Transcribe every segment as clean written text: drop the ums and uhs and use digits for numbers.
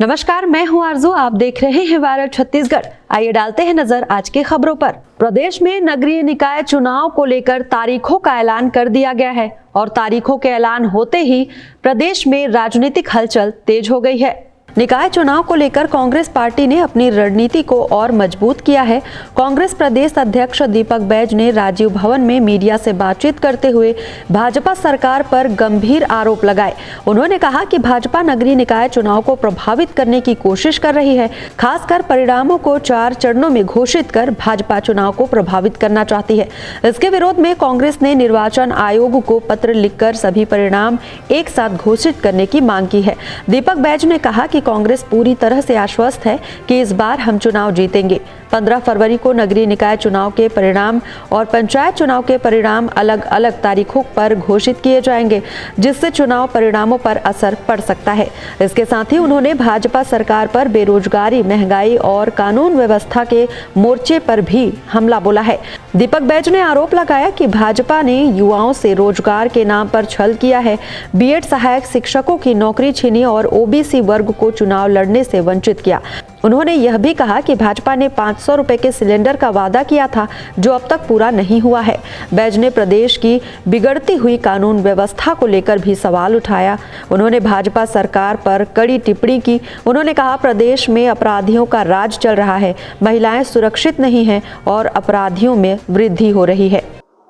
नमस्कार, मैं हूं आरजू। आप देख रहे हैं वायरल छत्तीसगढ़। आइए डालते हैं नजर आज की खबरों पर। प्रदेश में नगरीय निकाय चुनाव को लेकर तारीखों का ऐलान कर दिया गया है और तारीखों के ऐलान होते ही प्रदेश में राजनीतिक हलचल तेज हो गई है। निकाय चुनाव को लेकर कांग्रेस पार्टी ने अपनी रणनीति को और मजबूत किया है। कांग्रेस प्रदेश अध्यक्ष दीपक बैज ने राजीव भवन में मीडिया से बातचीत करते हुए भाजपा सरकार पर गंभीर आरोप लगाए। उन्होंने कहा कि भाजपा नगरीय निकाय चुनाव को प्रभावित करने की कोशिश कर रही है। खासकर परिणामों को 4 चरणों में घोषित कर भाजपा चुनाव को प्रभावित करना चाहती है। इसके विरोध में कांग्रेस ने निर्वाचन आयोग को पत्र लिखकर सभी परिणाम एक साथ घोषित करने की मांग की है। दीपक बैज ने कहा कि कांग्रेस पूरी तरह से आश्वस्त है कि इस बार हम चुनाव जीतेंगे। 15 फरवरी को नगरीय निकाय चुनाव के परिणाम और पंचायत चुनाव के परिणाम अलग अलग तारीखों पर घोषित किए जाएंगे, जिससे चुनाव परिणामों पर असर पड़ सकता है। इसके साथ ही उन्होंने भाजपा सरकार पर बेरोजगारी, महंगाई और कानून व्यवस्था के मोर्चे पर भी हमला बोला है। दीपक बैज ने आरोप लगाया कि भाजपा ने युवाओं से रोजगार के नाम पर छल किया है, बीएड सहायक शिक्षकों की नौकरी छीनी और ओबीसी वर्ग को चुनाव लड़ने से वंचित किया। उन्होंने यह भी कहा कि भाजपा ने 500 रुपए के सिलेंडर का वादा किया था, जो अब तक पूरा नहीं हुआ है। बैज ने प्रदेश की बिगड़ती हुई कानून व्यवस्था को लेकर भी सवाल उठाया। उन्होंने भाजपा सरकार पर कड़ी टिप्पणी की। उन्होंने कहा, प्रदेश में अपराधियों का राज चल रहा है, महिलाएं सुरक्षित नहीं हैं और अपराधियों में वृद्धि हो रही है।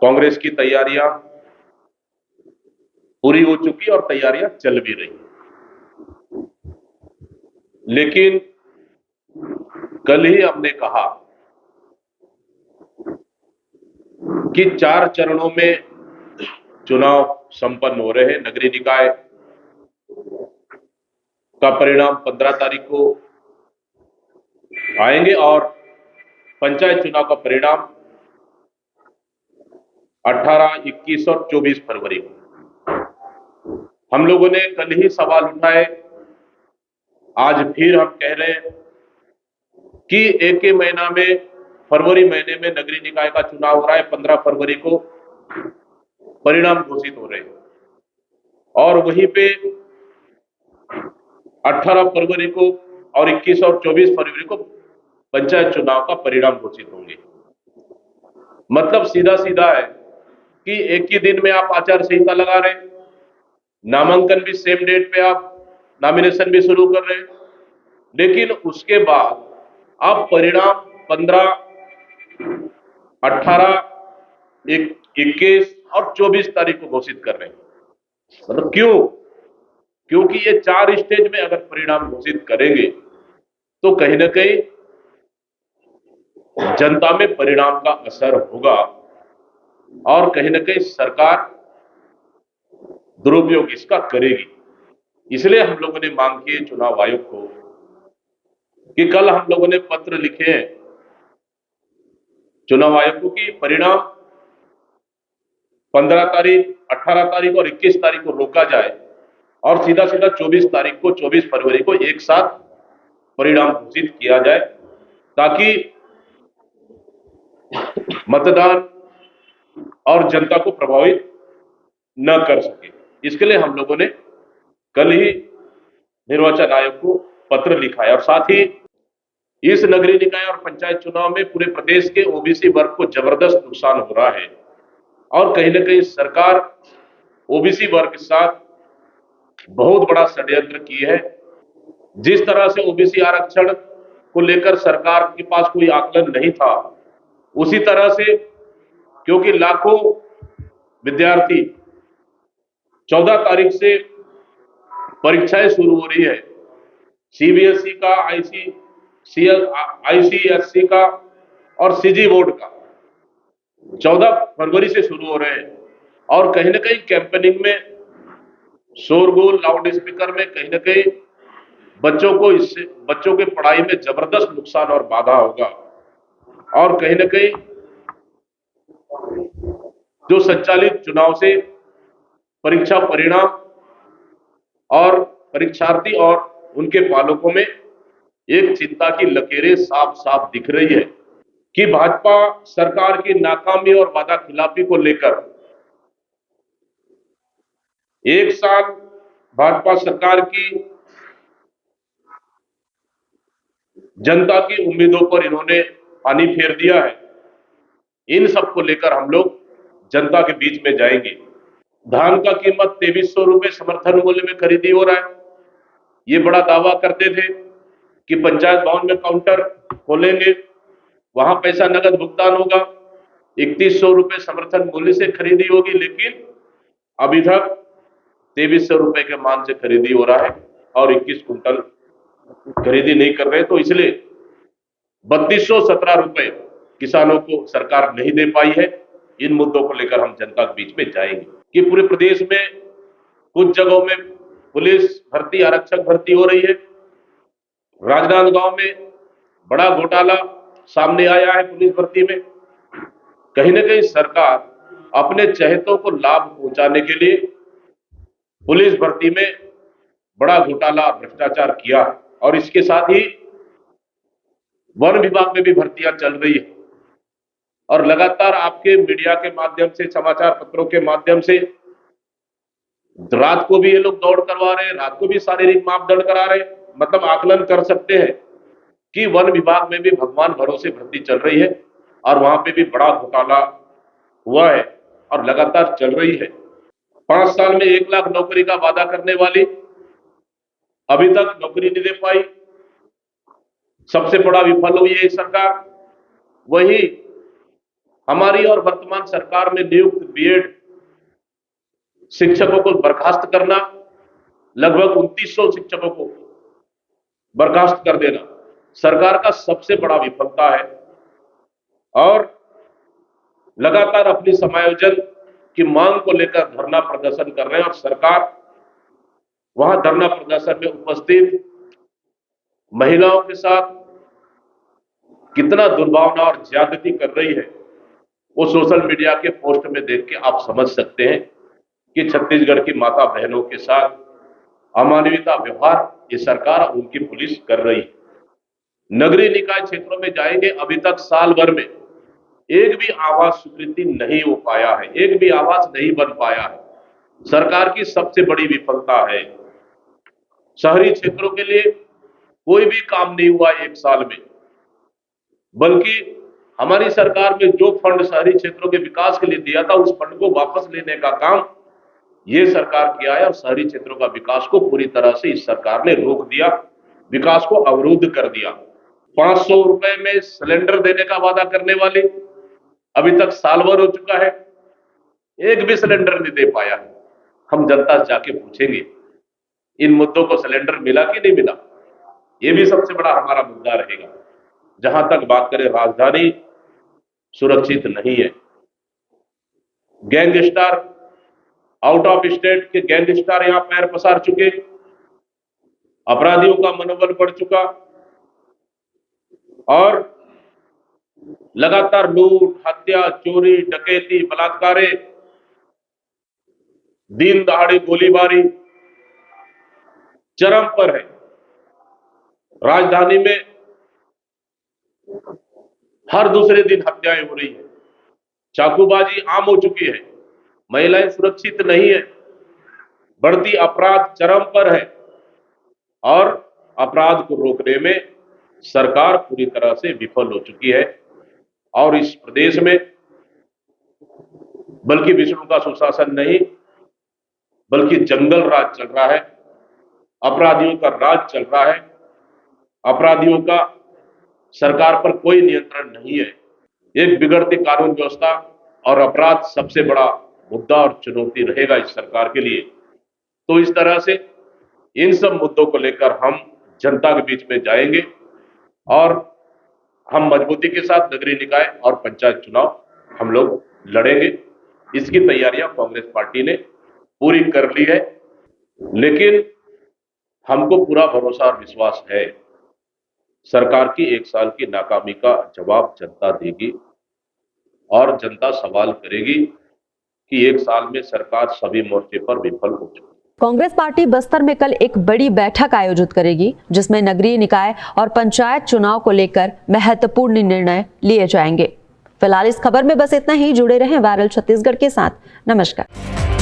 कांग्रेस की तैयारियां पूरी हो चुकी और तैयारियां चल भी रही, लेकिन कल ही हमने कहा कि 4 चरणों में चुनाव संपन्न हो रहे हैं। नगरीय निकाय का परिणाम 15 तारीख को आएंगे और पंचायत चुनाव का परिणाम 18, 21 और 24 फरवरी को। हम लोगों ने कल ही सवाल उठाए, आज फिर हम कह रहे हैं कि एक ही महीना में, फरवरी महीने में नगरीय निकाय का चुनाव हो रहा है। 15 फरवरी को परिणाम घोषित हो रहे हैं और वहीं पे 18 फरवरी को और 21 और 24 फरवरी को पंचायत चुनाव का परिणाम घोषित होंगे। मतलब सीधा सीधा है कि एक ही दिन में आप आचार संहिता लगा रहे हैं, नामांकन भी सेम डेट पे आप नॉमिनेशन भी शुरू कर रहे हैं, लेकिन उसके बाद आप परिणाम 15, 18, 21 और 24 तारीख को घोषित कर रहे हैं। मतलब क्यों? क्योंकि ये 4 स्टेज में अगर परिणाम घोषित करेंगे तो कहीं ना कहीं जनता में परिणाम का असर होगा और कहीं ना कहीं सरकार दुरुपयोग इसका करेगी। इसलिए हम लोगों ने मांग की है चुनाव आयोग को कि कल हम लोगों ने पत्र लिखे हैं चुनाव आयोग को कि परिणाम 15 तारीख, 18 तारीख और 21 तारीख को रोका जाए और सीधा सीधा 24 तारीख को, 24 फरवरी को एक साथ परिणाम घोषित किया जाए, ताकि मतदान और जनता को प्रभावित न कर सके। इसके लिए हम लोगों ने कल ही निर्वाचन आयोग को पत्र लिखा है और साथ ही इस नगरीय निकाय और पंचायत चुनाव में पूरे प्रदेश के ओबीसी वर्ग को जबरदस्त नुकसान हो रहा है और कहीं ना कहीं सरकार ओबीसी वर्ग के साथ बहुत बड़ा षड्यंत्र की है। जिस तरह से ओबीसी आरक्षण को लेकर सरकार के पास कोई आकलन नहीं था, उसी तरह से क्योंकि लाखों विद्यार्थी 14 तारीख से परीक्षाएं शुरू हो रही है, सीबीएसई का, आईसीएसई का और सीजी बोर्ड का 14 फरवरी से शुरू हो रहे हैं और कहीं ना कहीं कैंपेनिंग में, शोरगुल, लाउड स्पीकर में कहीं ना कहीं बच्चों के पढ़ाई में जबरदस्त नुकसान और बाधा होगा और कहीं ना कहीं जो संचालित चुनाव से परीक्षा परिणाम और परीक्षार्थी और उनके पालकों में एक चिंता की लकीरें साफ साफ दिख रही है कि भाजपा सरकार की नाकामी और वादा खिलाफी को लेकर एक साथ भाजपा सरकार की जनता की उम्मीदों पर इन्होंने पानी फेर दिया है। इन सब को लेकर हम लोग जनता के बीच में जाएंगे। धान का कीमत 2300 रुपए समर्थन मूल्य में खरीदी हो रहा है। ये बड़ा दावा करते थे कि पंचायत भवन में काउंटर खोलेंगे, वहां पैसा नगद भुगतान होगा, 3100 रुपए समर्थन मूल्य से खरीदी होगी, लेकिन अभी तक 2300 रुपए के मान से खरीदी हो रहा है और 21 कुंटल खरीदी नहीं कर रहे। तो इसलिए 3217 रुपए किसानों को सरकार नहीं दे पाई है। इन मुद्दों को लेकर हम जनता के बीच में जाएंगे कि पूरे प्रदेश में कुछ जगहों में पुलिस भर्ती, आरक्षक भर्ती हो रही है। राजनांदगांव में बड़ा घोटाला सामने आया है पुलिस भर्ती में। कहीं ना कहीं सरकार अपने चहेतों को लाभ पहुंचाने के लिए पुलिस भर्ती में बड़ा घोटाला, भ्रष्टाचार किया और इसके साथ ही वन विभाग में भी भर्तियां चल रही है। और लगातार आपके मीडिया के माध्यम से, समाचार पत्रों के माध्यम से रात को भी ये लोग दौड़ करवा रहे हैं, रात को भी शारीरिक मापदंड करा रहे हैं। मतलब आकलन कर सकते हैं कि वन विभाग में भी भगवान भरोसे भर्ती चल रही है और वहां पे भी बड़ा घोटाला हुआ है और लगातार चल रही है। 5 साल में 1 लाख नौकरी का वादा करने वाली अभी तक नौकरी नहीं दे पाई। सबसे बड़ा विफल हुई है सरकार। वही हमारी और वर्तमान सरकार में नियुक्त बीएड शिक्षकों को बर्खास्त करना, लगभग 2900 शिक्षकों को बर्खास्त कर देना सरकार का सबसे बड़ा विफलता है। और लगातार अपनी समायोजन की मांग को लेकर धरना प्रदर्शन कर रहे हैं और सरकार वहां धरना प्रदर्शन में उपस्थित महिलाओं के साथ कितना दुर्भावना और ज्यादती कर रही है, वो सोशल मीडिया के पोस्ट में देख के आप समझ सकते हैं कि छत्तीसगढ़ की माता बहनों के साथ अमानवीयता व्यवहार ये सरकार और उनकी पुलिस कर रही है। नगरीय निकाय क्षेत्रों में जाएंगे, अभी तक साल भर में एक भी आवास स्वीकृति नहीं हो पाया है, एक भी आवास नहीं बन पाया है। सरकार की सबसे बड़ी विफलता है। शहरी क्षेत्रों के लिए कोई भी काम नहीं हुआ 1 साल में, बल्कि हमारी सरकार में जो फंड शहरी क्षेत्रों के विकास के लिए दिया था उस फंड को वापस लेने का काम ये सरकार किया है और शहरी क्षेत्रों का विकास को पूरी तरह से इस सरकार ने रोक दिया, विकास को अवरुद्ध कर दिया। 500 रुपए में सिलेंडर देने का वादा करने वाली अभी तक साल भर हो चुका है, एक भी सिलेंडर नहीं दे पाया है। हम जनता से जाके पूछेंगे इन मुद्दों को सिलेंडर मिला कि नहीं मिला, ये भी सबसे बड़ा हमारा मुद्दा रहेगा। जहां तक बात करें, राजधानी सुरक्षित नहीं है। गैंगस्टर, आउट ऑफ स्टेट के गैंगस्टर यहां पैर पसार चुके, अपराधियों का मनोबल बढ़ चुका और लगातार लूट, हत्या, चोरी, डकैती, बलात्कार, दिन दहाड़े गोलीबारी चरम पर है। राजधानी में हर दूसरे दिन हत्याएं हो रही है, चाकूबाजी आम हो चुकी है, महिलाएं सुरक्षित नहीं है, बढ़ती अपराध चरम पर है और अपराध को रोकने में सरकार पूरी तरह से विफल हो चुकी है। और इस प्रदेश में बल्कि विष्णु का सुशासन नहीं, बल्कि जंगल राज चल रहा है, अपराधियों का राज चल रहा है, अपराधियों का सरकार पर कोई नियंत्रण नहीं है। एक बिगड़ती कानून व्यवस्था और अपराध सबसे बड़ा मुद्दा और चुनौती रहेगा इस सरकार के लिए। तो इस तरह से इन सब मुद्दों को लेकर हम जनता के बीच में जाएंगे और हम मजबूती के साथ नगरीय निकाय और पंचायत चुनाव हम लोग लड़ेंगे। इसकी तैयारियां कांग्रेस पार्टी ने पूरी कर ली है, लेकिन हमको पूरा भरोसा और विश्वास है सरकार की 1 साल की नाकामी का जवाब जनता देगी और जनता सवाल करेगी कि 1 साल में सरकार सभी मोर्चे पर विफल हो चुकी है। कांग्रेस पार्टी बस्तर में कल एक बड़ी बैठक आयोजित करेगी, जिसमें नगरीय निकाय और पंचायत चुनाव को लेकर महत्वपूर्ण निर्णय लिए जाएंगे। फिलहाल इस खबर में बस इतना ही। जुड़े रहें वायरल छत्तीसगढ़ के साथ। नमस्कार।